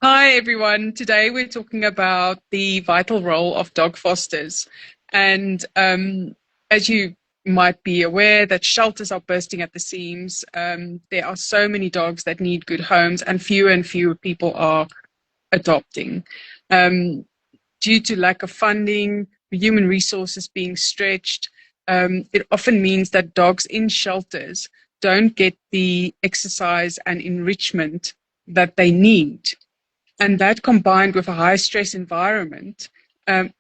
Hi, everyone. Today we're talking about the vital role of dog fosters. And as you might be aware, that shelters are bursting at the seams. There are so many dogs that need good homes, and fewer people are adopting. Um, Due to lack of funding, human resources being stretched, it often means that dogs in shelters don't get the exercise and enrichment that they need. And that combined with a high stress environment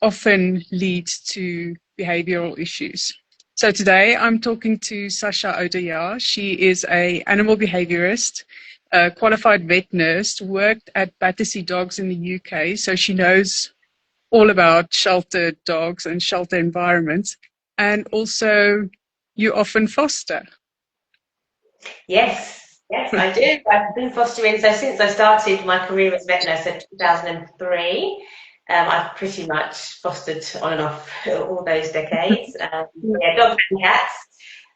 often leads to behavioral issues. So today I'm talking to Sascha Odayar. She is a animal behaviorist, a qualified vet nurse, worked at Battersea Dogs in the UK. So she knows all about sheltered dogs and shelter environments. And also you often foster. Yes, I do. I've been fostering so since I started my career as a vet nurse in 2003. I've pretty much fostered on and off all those decades. Yeah, dogs and cats,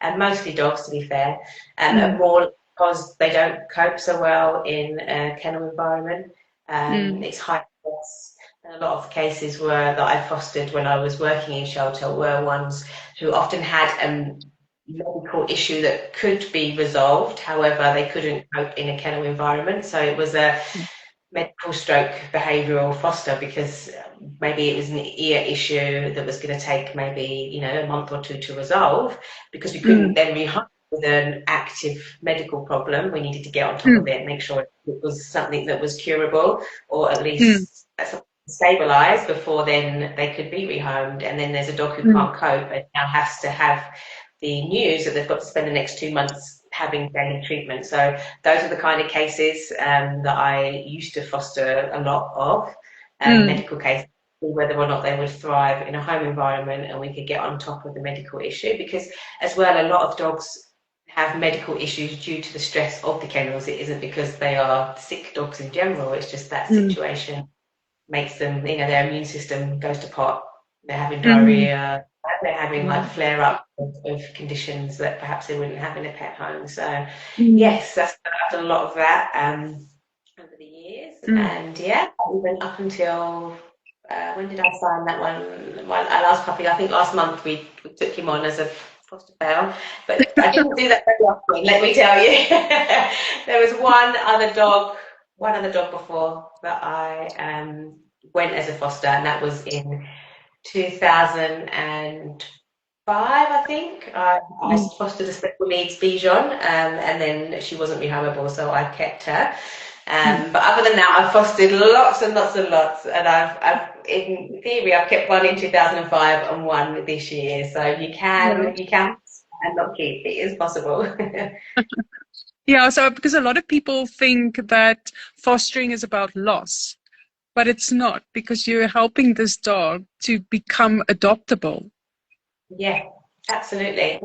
and mostly dogs to be fair, and Mm, more because they don't cope so well in a kennel environment. mm, It's high stress. And a lot of cases were that I fostered when I was working in shelter were ones who often had medical issue that could be resolved. However, they couldn't cope in a kennel environment. So it was a medical stroke behavioural foster because maybe it was an ear issue that was going to take maybe, a month or two to resolve because we couldn't mm, then rehire with an active medical problem. We needed to get on top of mm, it, make sure it was something that was curable or at mm, least stabilised before then they could be rehomed. And then there's a dog who mm, can't cope and now has to have the news that they've got to spend the next 2 months having daily treatment. So those are the kind of cases that I used to foster a lot of, mm, medical cases, whether or not they would thrive in a home environment and we could get on top of the medical issue. Because as well, a lot of dogs have medical issues due to the stress of the kennels. It isn't because they are sick dogs in general, it's just that mm, situation makes them, their immune system goes to pot. They're having mm. diarrhea, they're having like Wow. flare up of conditions that perhaps they wouldn't have in a pet home. So, Mm, yes, I've done a lot of that over the years. mm, And yeah, even up until when did I sign that one? My last puppy, I think last month we took him on as a foster fail, but I didn't do that very often, let me tell you. There was one other dog before that I went as a foster, and that was in 2005, I think. I mm, fostered a special needs Bichon, and then she wasn't rehomeable, so I kept her. mm. But other than that, I've fostered lots and lots and lots, and in theory, I've kept one in 2005 and one this year. So Yeah. you can and not keep. It is possible. Yeah, so because a lot of people think that fostering is about loss, but it's not because you're helping this dog to become adoptable. Yeah, absolutely.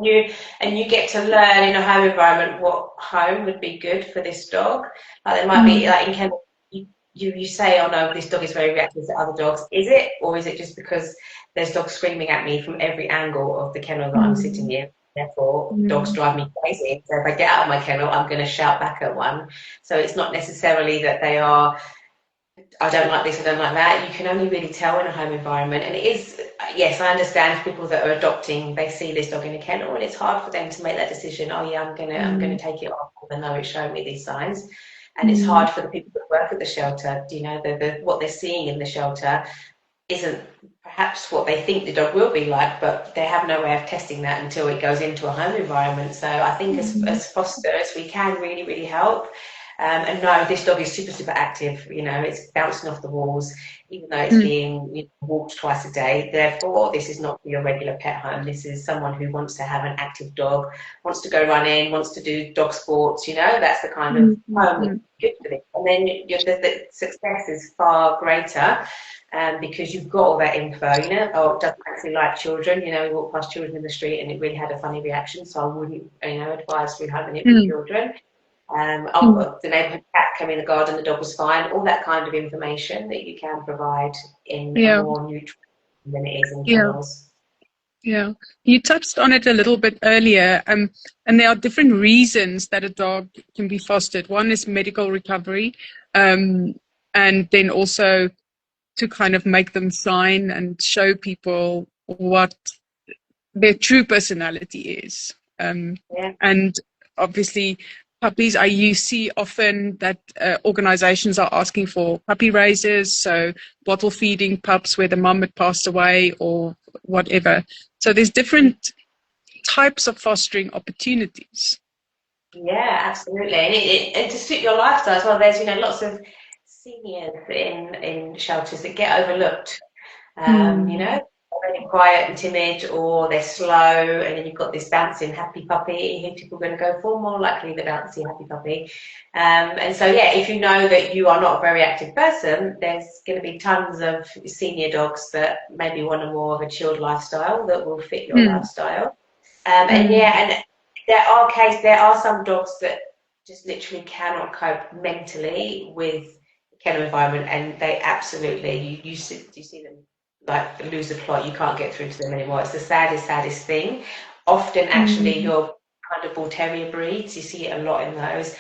And you get to learn in a home environment what home would be good for this dog. Like there might be Mm, like in kennel, you say, oh no, this dog is very reactive to other dogs. Is it, or is it just because there's dogs screaming at me from every angle of the kennel that I'm sitting mm, in? Therefore, dogs mm, drive me crazy. So if I get out of my kennel, I'm going to shout back at one. So it's not necessarily that they are I don't like this, I don't like that. You can only really tell in a home environment. And it is, yes, I understand people that are adopting, they see this dog in a kennel and it's hard for them to make that decision. Oh yeah, I'm gonna mm, take it off, even though it's showing me these signs. And it's mm, hard for the people that work at the shelter. What they're seeing in the shelter isn't perhaps what they think the dog will be like, but they have no way of testing that until it goes into a home environment. So I think mm, as fosters, we can really, really help. And no, this dog is super, super active. It's bouncing off the walls, even though it's mm, being walked twice a day. Therefore, this is not your regular pet home. This is someone who wants to have an active dog, wants to go running, wants to do dog sports. That's the kind of mm, mm, home that's mm. good for them. And then the success is far greater because you've got all that info, oh, it doesn't actually like children, we walk past children in the street and it really had a funny reaction, so I wouldn't, advise rehoming it with Mm, children. mm. The neighbourhood cat came in the garden, the dog was fine, all that kind of information that you can provide in a Yeah, more neutral than it is in yeah, kennels. yeah. You touched on it a little bit earlier, and there are different reasons that a dog can be fostered. One is medical recovery. and then also to kind of make them shine and show people what their true personality is. Yeah. And obviously, puppies, you see often that organizations are asking for puppy raisers, so bottle feeding pups where the mum had passed away or whatever. So there's different types of fostering opportunities. Yeah, absolutely. And to suit your lifestyle as well, there's, lots of seniors in shelters that get overlooked. Mm. They're really quiet and timid, or they're slow, and then you've got this bouncing happy puppy who people are going to go for, more likely the bouncy happy puppy. And so, yeah, if you know that you are not a very active person, there's going to be tons of senior dogs that maybe want a more of a chilled lifestyle that will fit your Mm. lifestyle. And Mm. yeah, and there are some dogs that just literally cannot cope mentally with the kennel environment, and they absolutely you see them like lose the plot. You can't get through to them anymore. It's the saddest thing. Often, actually, Mm. your kind of bull terrier breeds, you see it a lot in those.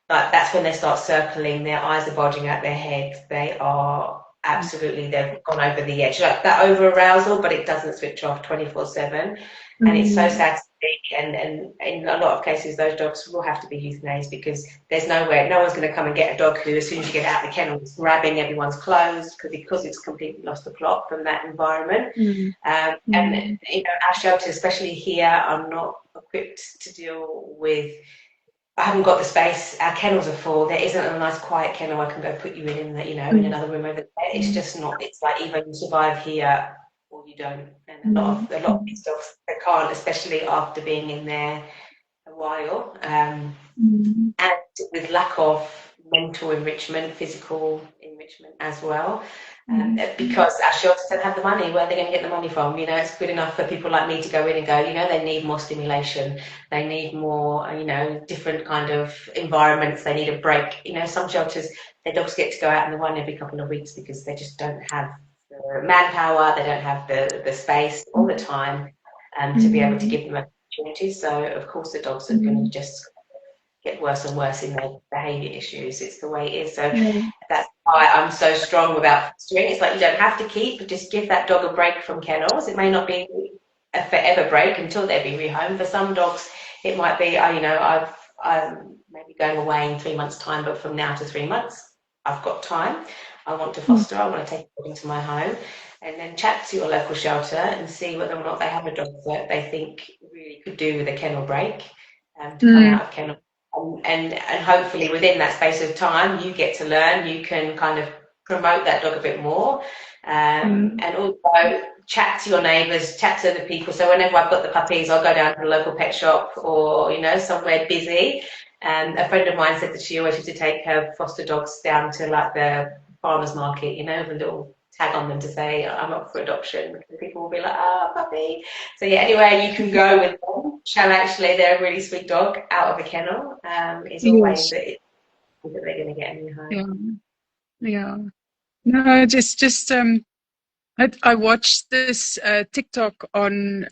But that's when they start circling. Their eyes are bulging out their head. They are absolutely, they've gone over the edge, like that over arousal, but it doesn't switch off 24/7, and it's so Mm. sad to see. And in a lot of cases, those dogs will have to be euthanized because there's nowhere, no one's going to come and get a dog who, as soon as you get out of the kennel, is grabbing everyone's clothes because it's completely lost the plot from that environment. Mm. And Mm. our shelters, especially here, are not equipped to deal with. I haven't got the space. Our kennels are full. There isn't a nice quiet kennel I can go put you in the, in Mm. another room over there. It's just not. It's like either you survive here or you don't. And Mm. a lot of these dogs they can't, especially after being in there a while. Mm. And with lack of mental enrichment, physical enrichment as well. Mm. Because our shelters don't have the money. Where are they going to get the money from? It's good enough for people like me to go in and go, they need more stimulation. They need more, different kind of environments. They need a break. Some shelters, their dogs get to go out in the one every couple of weeks because they just don't have the manpower. They don't have the space all the time to be able to Mm. give them opportunities. So, of course, the dogs are going to Mm. just get worse and worse in their behaviour issues. It's the way it is. So Yeah. that's why I'm so strong about fostering. It's like you don't have to keep, but just give that dog a break from kennels. It may not be a forever break until they be rehomed. For some dogs, it might be, I'm maybe going away in 3 months' time, but from now to 3 months, I've got time. I want to Mm. foster. I want to take it into my home, and then chat to your local shelter and see whether or not they have a dog that they think really could do with a kennel break, to come Mm. out of kennel. And hopefully within that space of time you get to learn, you can kind of promote that dog a bit more, Mm. and also chat to your neighbours, chat to the people. So whenever I've got the puppies, I'll go down to the local pet shop or somewhere busy. And a friend of mine said that she always used to take her foster dogs down to like the farmers market, with a little tag on them to say I'm up for adoption, because people will be like, puppy. So yeah, anywhere you can go with them, shall actually, they're a really sweet dog out of a kennel, is always Yes. that they're going to get a new Yeah. home. Yeah. No, just I watched this TikTok on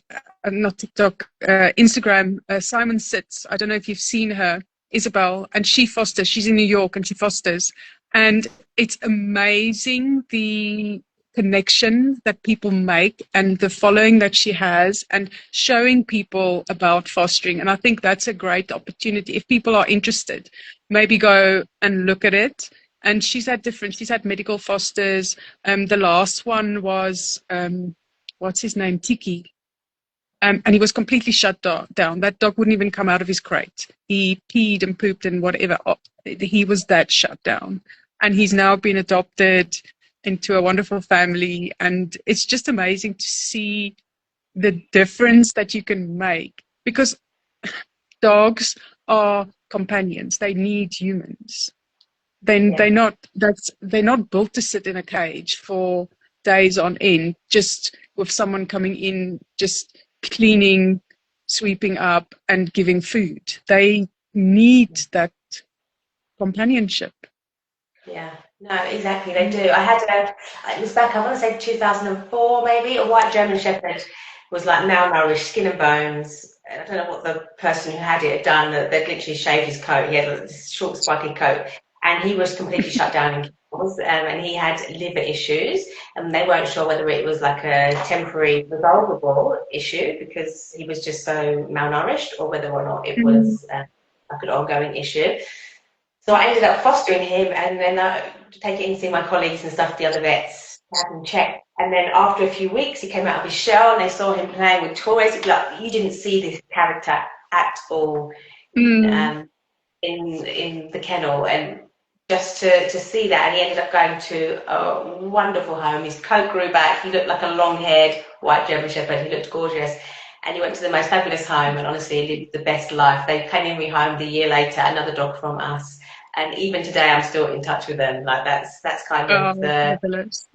not TikTok, Instagram. Simon Sitz. I don't know if you've seen her, Isabel, and she fosters. She's in New York and she fosters, and it's amazing the connection that people make and the following that she has, and showing people about fostering. And I think that's a great opportunity if people are interested. Maybe go and look at it. And she's had medical fosters. The last one was, what's his name? Tiki. And he was completely shut down. That dog wouldn't even come out of his crate. He peed and pooped and whatever. He was that shut down. And he's now been adopted into a wonderful family. And it's just amazing to see the difference that you can make, because dogs are companions. They need humans. Then Yeah, they're not built to sit in a cage for days on end, just with someone coming in, just cleaning, sweeping up, and giving food. They need that companionship. yeah. No, exactly, they do. I had it was back, I want to say 2004 maybe, a white German Shepherd, was like malnourished, skin and bones. And I don't know what the person who had it had done, that they'd literally shaved his coat. He had this short spiky coat. and he was completely shut down in kennels, and he had liver issues, and they weren't sure whether it was like a temporary resolvable issue because he was just so malnourished, or whether or not it Mm. was like an ongoing issue. So I ended up fostering him, and then taking him to see my colleagues and stuff, the other vets, to have him checked. And then after a few weeks, he came out of his shell, and they saw him playing with toys. Like, you didn't see this character at all Mm. um, in the kennel, and just to see that, and he ended up going to a wonderful home. His coat grew back. He looked like a long-haired white German Shepherd. He looked gorgeous. And he went to the most fabulous home, and honestly lived the best life. They came in rehomed a year later, another dog from us. And even today, I'm still in touch with them. Like, that's kind of Oh, fabulous.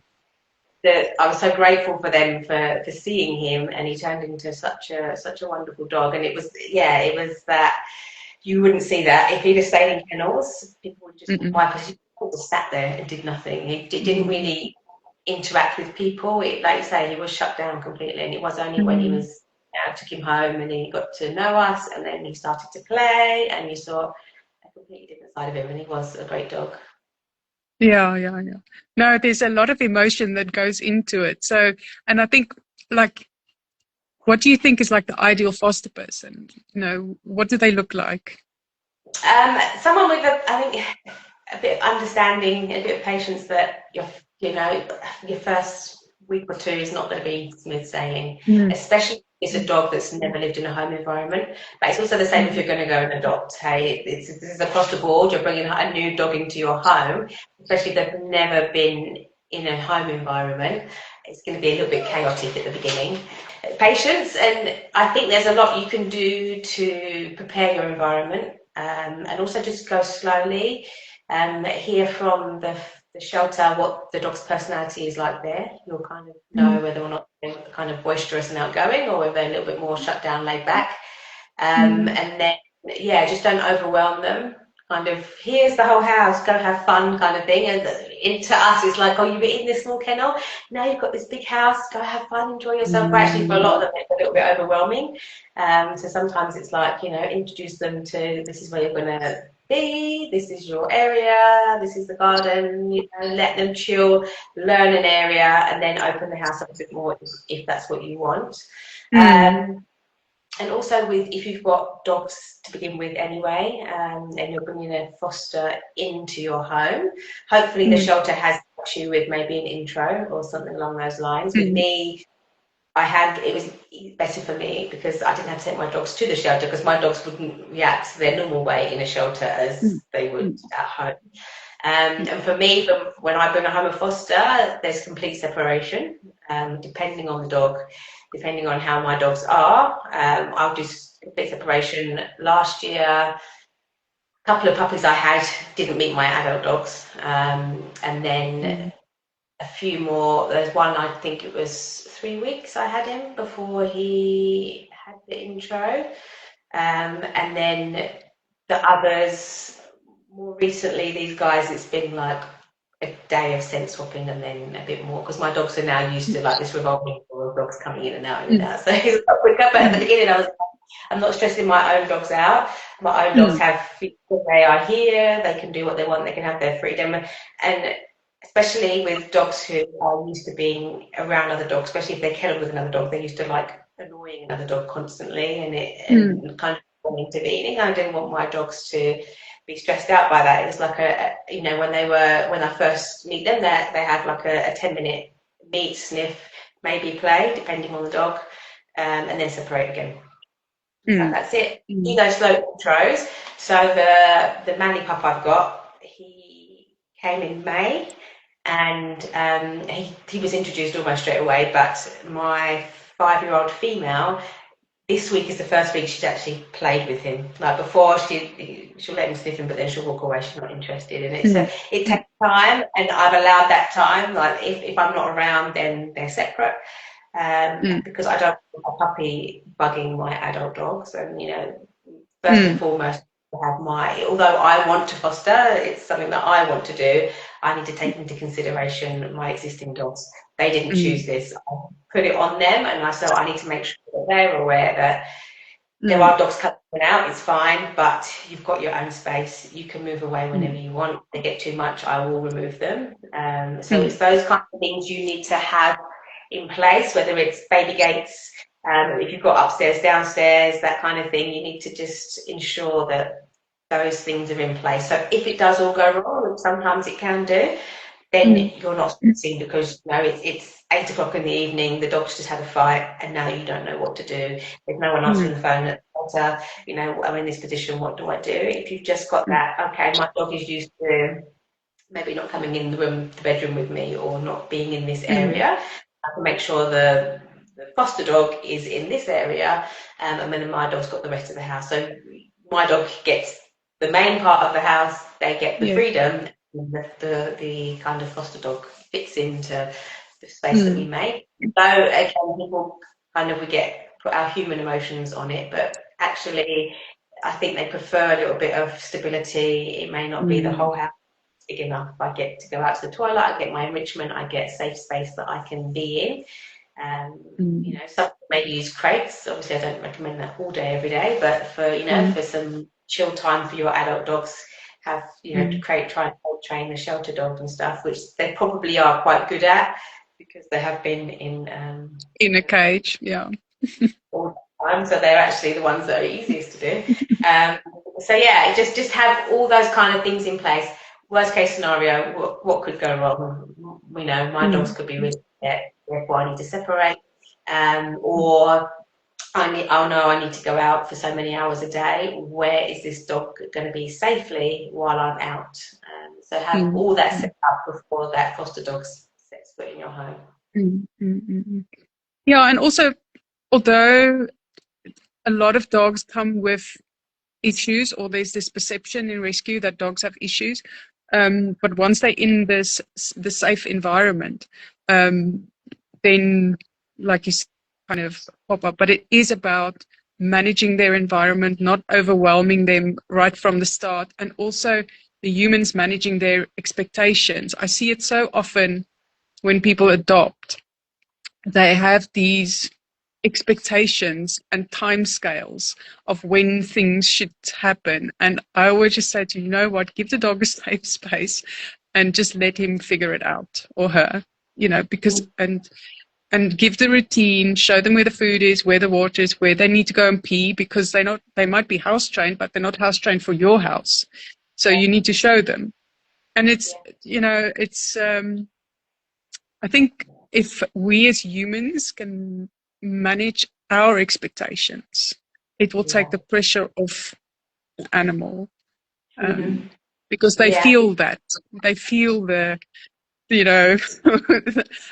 I was so grateful for them for seeing him, and he turned into such a wonderful dog. And it was, yeah, it was that you wouldn't see that if he'd have stayed in kennels. People would just walk Mm-mm. by because he just sat there and did nothing. He didn't Mm. really interact with people. Like you say, he was shut down completely, and it was only when he Mm. was, I took him home and he got to know us, and then he started to play, and you saw a completely different side of him, and he was a great dog. Yeah, yeah, yeah. No, there's a lot of emotion that goes into it. So, and I think, like, what do you think is like the ideal foster person? You know, what do they look like? Someone with I think a bit of understanding, a bit of patience, that you know, your first week or two is not going to be smooth sailing, Mm. especially if it's a dog that's never lived in a home environment. But it's also the same if Mm. you're going to go and adopt. Hey, this is across the board. You're bringing a new dog into your home, especially if they've never been in a home environment. It's going to be a little bit chaotic at the beginning. Patience, and I think there's a lot you can do to prepare your environment, and also just go slowly. Hear from the shelter what the dog's personality is like there. You'll kind of Mm. know whether or not they're kind of boisterous and outgoing, or whether they're a little bit more shut down, laid back. Mm. And then, yeah, just don't overwhelm them. Kind of, here's the whole house, go have fun, kind of thing. And into us, it's like, oh, you were in this small kennel, now you've got this big house, go have fun, enjoy yourself. But actually, for a lot of them, it's a little bit overwhelming. So sometimes it's like, introduce them to, this is where you're going to be, this is your area, this is the garden, let them chill, learn an area, and then open the house up a bit more if that's what you want. Mm. And also, with if you've got dogs to begin with anyway, and you're bringing a foster into your home, hopefully the Mm. shelter has got you with maybe an intro or something along those lines. With Mm. me, it was better for me because I didn't have to take my dogs to the shelter, because my dogs wouldn't react their normal way in a shelter Mm. as they would Mm. at home. And for me, when I bring a home a foster, there's complete separation, depending on the dog, depending on how my dogs are. I'll do complete separation. Last year, a couple of puppies I had didn't meet my adult dogs, and then Mm. a few more. There's one, I think it was 3 weeks I had him before he had the intro, and then the others, more recently, these guys, it's been like a day of scent swapping, and then a bit more, because my dogs are now used to like this revolving door of dogs coming in and out, in and Mm. out. So it's a lot quicker. But at the Mm. beginning, I'm not stressing my own dogs out. My own dogs Mm. have, they are here, they can do what they want, they can have their freedom. And especially with dogs who are used to being around other dogs, especially if they're kennelled with another dog, they're used to like annoying another dog constantly, Mm. and kind of intervening. I didn't want my dogs to be stressed out by that. It was like when I first meet them, they have like a 10-minute meet, sniff, maybe play, depending on the dog, and then separate again. So Mm. that's it. Do Mm. those slow intros. So the Manly pup I've got, he came in May, and he was introduced almost straight away. But my 5-year-old female, this week is the first week she's actually played with him. Like before, she'll let him sniff him, but then she'll walk away. She's not interested in it. So Mm. it takes time, and I've allowed that time. Like if I'm not around, then they're separate, Mm. because I don't want a puppy bugging my adult dogs. And first and Mm. foremost, to have although I want to foster, it's something that I want to do. I need to take into consideration my existing dogs. They didn't choose Mm. this. I put it on them, and so I need to make sure that they're aware that there Mm. are dogs coming out, it's fine, but you've got your own space. You can move away whenever mm, you want. If they get too much, I will remove them. So mm, it's those kind of things you need to have in place, whether it's baby gates, if you've got upstairs, downstairs, that kind of thing. You need to just ensure that those things are in place. So if it does all go wrong, and sometimes it can do, then mm, you're not stressing because it's 8 o'clock in the evening, the dog's just had a fight, and now you don't know what to do. There's no one answering mm, the phone at the center. I'm in this position, what do I do? If you've just got mm, that, okay, my dog is used to maybe not coming in the bedroom with me, or not being in this mm, area. I can make sure the foster dog is in this area, and then my dog's got the rest of the house. So my dog gets the main part of the house, they get the yes, freedom, and the kind of foster dog fits into the space that we mm, make. So again, people we put our human emotions on it, but actually I think they prefer a little bit of stability. It may not be the mm, whole house big enough. I get to go out to the toilet, I get my enrichment, I get a safe space that I can be in. mm, Some maybe use crates. Obviously, I don't recommend that all day, every day, but mm, for some chill time for your adult dogs, have, mm. try and train the shelter dogs and stuff, which they probably are quite good at because they have been in, In a cage, yeah. all the time, so they're actually the ones that are easiest to do. Um, so yeah, just have all those kind of things in place. Worst case scenario, what could go wrong? My dogs Mm, could be really upset, therefore I need to separate, or oh no, I need to go out for so many hours a day. Where is this dog going to be safely while I'm out? So have mm, all that mm, set up before that foster dog sets foot in your home. mm, mm, mm, mm. Yeah, and also, although a lot of dogs come with issues, or there's this perception in rescue that dogs have issues, but once they're in the safe environment, um, then, like you said, kind of pop up. But it is about managing their environment, not overwhelming them right from the start, and also the humans managing their expectations. I see it so often when people adopt. They have these expectations and timescales of when things should happen. And I always just say to you know what, give the dog a safe space and just let him figure it out, or her, because and give the routine, show them where the food is, where the water is, where they need to go and pee, because they might be house trained, but they're not house trained for your house. So you need to show them. And it's I think if we as humans can manage our expectations, it will take Yeah. the pressure off the animal, Mm-hmm. because they Yeah. feel that. They feel you know,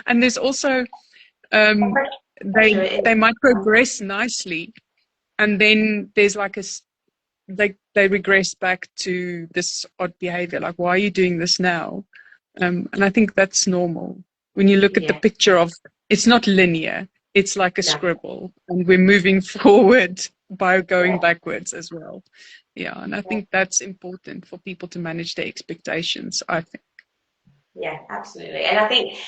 and there's also, um, Pressure they it is. they might progress nicely, and then there's like they regress back to this odd behavior, like, why are you doing this now? And I think that's normal. When you look at the Yeah. picture of, it's not linear, it's like a No. scribble, and we're moving forward by going Yeah. backwards as well. Yeah, and I Yeah. think that's important for people to manage their expectations, I think. Yeah, absolutely. And I think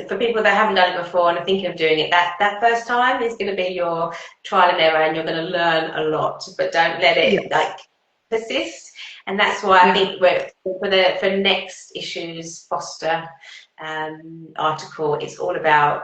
for people that haven't done it before and are thinking of doing it, that first time is going to be your trial and error, and you're going to learn a lot. But don't let it Yes. persist. And that's why I Yeah. think for next issue's foster article, it's all about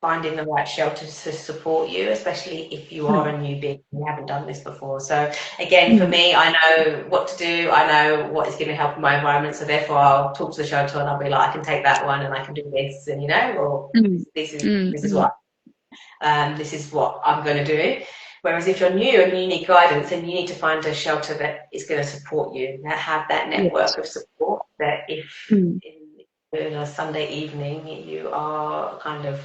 finding the right shelter to support you, especially if you are Mm. a newbie and you haven't done this before. So again, for Mm. me, I know what to do. I know what is going to help in my environment. So therefore, I'll talk to the shelter and I'll be like, I can take that one and I can do this, and or Mm. this is Mm. this is Mm. what this is what I'm going to do. Whereas if you're new and you need guidance, then you need to find a shelter that is going to support you, that have that Yes. network of support. That if Mm. in a Sunday evening you are kind of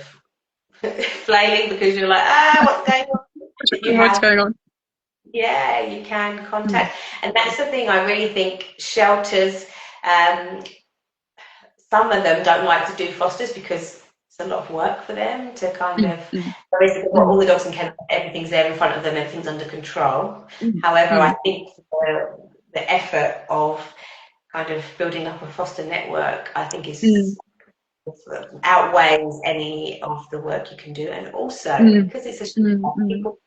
flailing because you're like, what's going on? That you What's have, going on? yeah, you can Mm. contact. And that's the thing, I really think shelters, um, some of them don't like to do fosters because it's a lot of work for them to kind Mm. of, Mm. whereas they've got all Mm. the dogs in kennel, everything's there in front of them, everything's under control. Mm. However, I Mm. think the effort of kind of building up a foster network, I think Mm. is outweighs any of the work you can do. And also Mm. because it's a Mm. Mm. people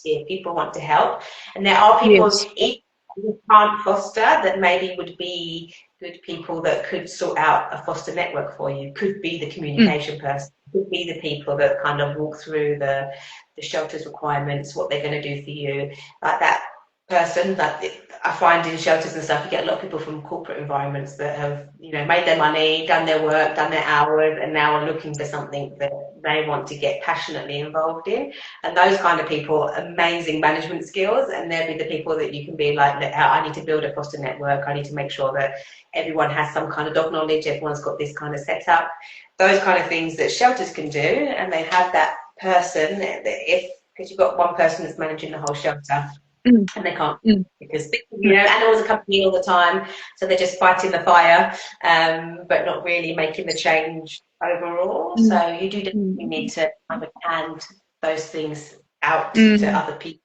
volunteer, people want to help. And there are people Yes. even who can't foster that maybe would be good people that could sort out a foster network for you, could be the Mm, communication person, could be the people that kind of walk through the shelter's requirements, what they're going to do for you. Like that person that I find in shelters and stuff, you get a lot of people from corporate environments that have, you know, made their money, done their work, done their hours, and now are looking for something that they want to get passionately involved in. And those kind of people, amazing management skills, and they'll be the people that you can be like, I need to build a foster network. I need to make sure that everyone has some kind of dog knowledge. Everyone's got this kind of setup. Those kind of things that shelters can do, and they have that person. If because you've got one person that's managing the whole shelter, mm, and they can't mm, because you know animals are coming in all the time, so they're just fighting the fire, but not really making the change overall. mm, So you do definitely need mm, to kind of hand those things out to mm. other people.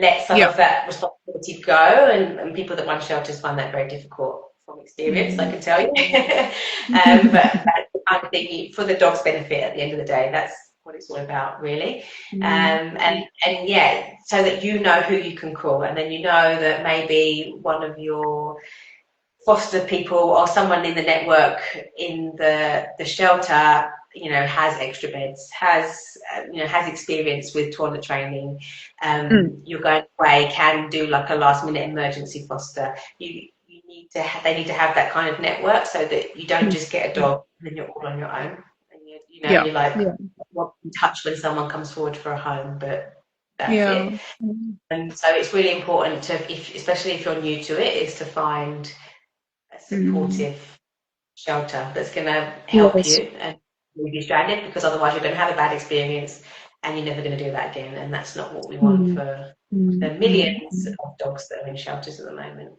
Let some Yeah. of that responsibility go, and people that run shelters find that very difficult from experience, I Mm. can tell you. But that's the kind of thing for the dog's benefit at the end of the day. That's what it's all about, really. Mm. And yeah, so that you know who you can call, and then you know that maybe one of your foster people or someone in the network in the shelter, you know, has extra beds, has you know, has experience with toilet training. Mm. You're going away, can do like a last minute emergency foster. You need to they need to have that kind of network so that you don't Mm. just get a dog and then you're all on your own. And you know, Yeah. you're like Yeah. not in touch when someone comes forward for a home, but that's Yeah. it. And so it's really important to, especially if you're new to it, is to find a Mm. supportive shelter that's going to help Yes. you and leave you stranded, because otherwise you're going to have a bad experience and you're never going to do that again. And that's not what we want Mm. for the Mm. Mm. millions Mm. of dogs that are in shelters at the moment.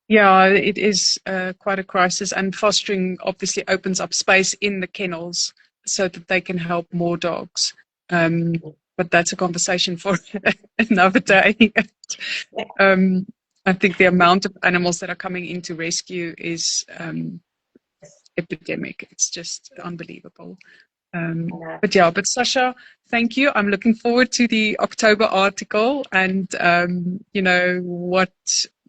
Yeah, it is quite a crisis, and fostering obviously opens up space in the kennels so that they can help more dogs. But that's a conversation for another day. um, I think the amount of animals that are coming into rescue is epidemic. It's just unbelievable. But yeah, but Sascha, thank you. I'm looking forward to the October article and, you know, what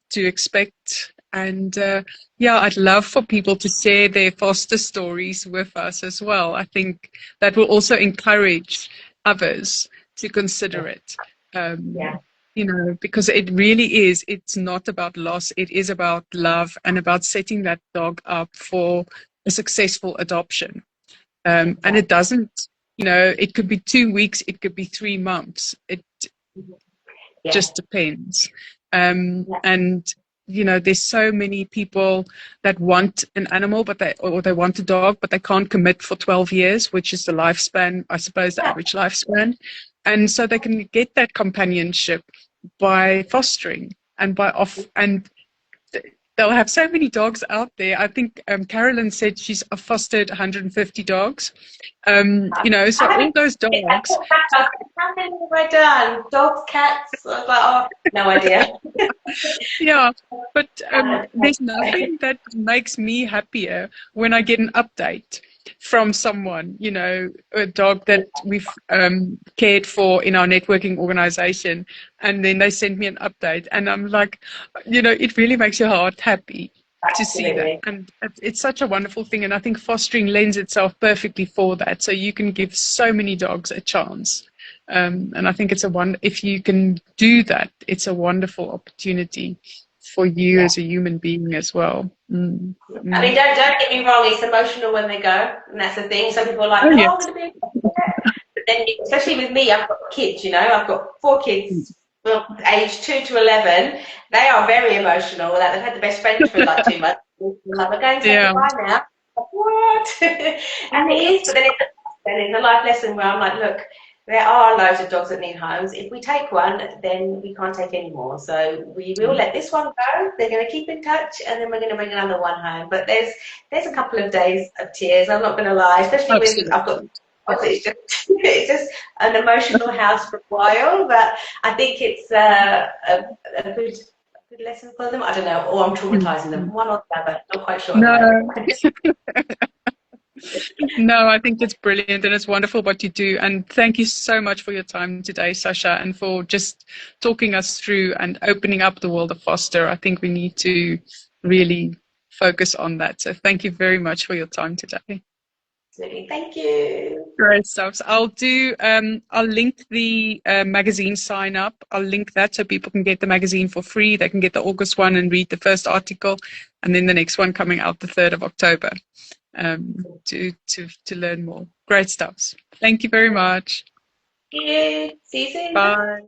to expect. And yeah, I'd love for people to share their foster stories with us as well. I think that will also encourage others to consider it. Yeah, You know, because it really is, it's not about loss. It is about love and about setting that dog up for a successful adoption. And it exactly. doesn't, you know, it could be 2 weeks, it could be 3 months. It Yeah, just depends. yeah, And, you know, there's so many people that want an animal, but they want a dog, but they can't commit for 12 years, which is the lifespan, I suppose, the yeah. average lifespan. And so they can get that companionship by fostering and and they'll have so many dogs out there. I think Carolyn said she's fostered 150 dogs. You know, so I all haven't. those I dogs, thought back, how many have I done? Dogs, cats. I was like, oh, no idea. yeah. But there's nothing that makes me happier when I get an update from someone, you know, a dog that we've cared for in our networking organization, and then they send me an update, and I'm like, you know, it really makes your heart happy to see that. Absolutely. And it's such a wonderful thing. And I think fostering lends itself perfectly for that. So you can give so many dogs a chance. And I think if you can do that, it's a wonderful opportunity for you Yeah. as a human being as well. Mm. I mean, Mm. don't get me wrong. It's emotional when they go, and that's the thing. Some people are like, Oh, "No, yes. I'm going to be," but then, especially with me, I've got kids. You know, I've got 4 kids, well, age 2 to 11. They are very emotional. Like, they've had the best friend for like 2 months. Like, we're going to say Yeah. goodbye now. Like, what? And it is, but then it's a life lesson where I'm like, look, there are loads of dogs that need homes. If we take one, then we can't take any more. So we will let this one go. They're going to keep in touch, and then we're going to bring another one home. But there's a couple of days of tears. I'm not going to lie, especially with I've got. Absolutely. Yeah. It's just it's just an emotional house for a while. But I think it's a good lesson for them. I don't know, or I'm Mm. traumatizing them. Mm. One or the other. Not quite sure at the No. moment. No, I think it's brilliant and it's wonderful what you do. And thank you so much for your time today, Sascha, and for just talking us through and opening up the world of foster. I think we need to really focus on that. So thank you very much for your time today. Absolutely. Thank you. Great stuff. So I'll link the magazine sign up. I'll link that so people can get the magazine for free. They can get the August one and read the first article, and then the next one coming out the 3rd of October to learn more. Great stuff. Thank you very much. See you. See you soon. Bye.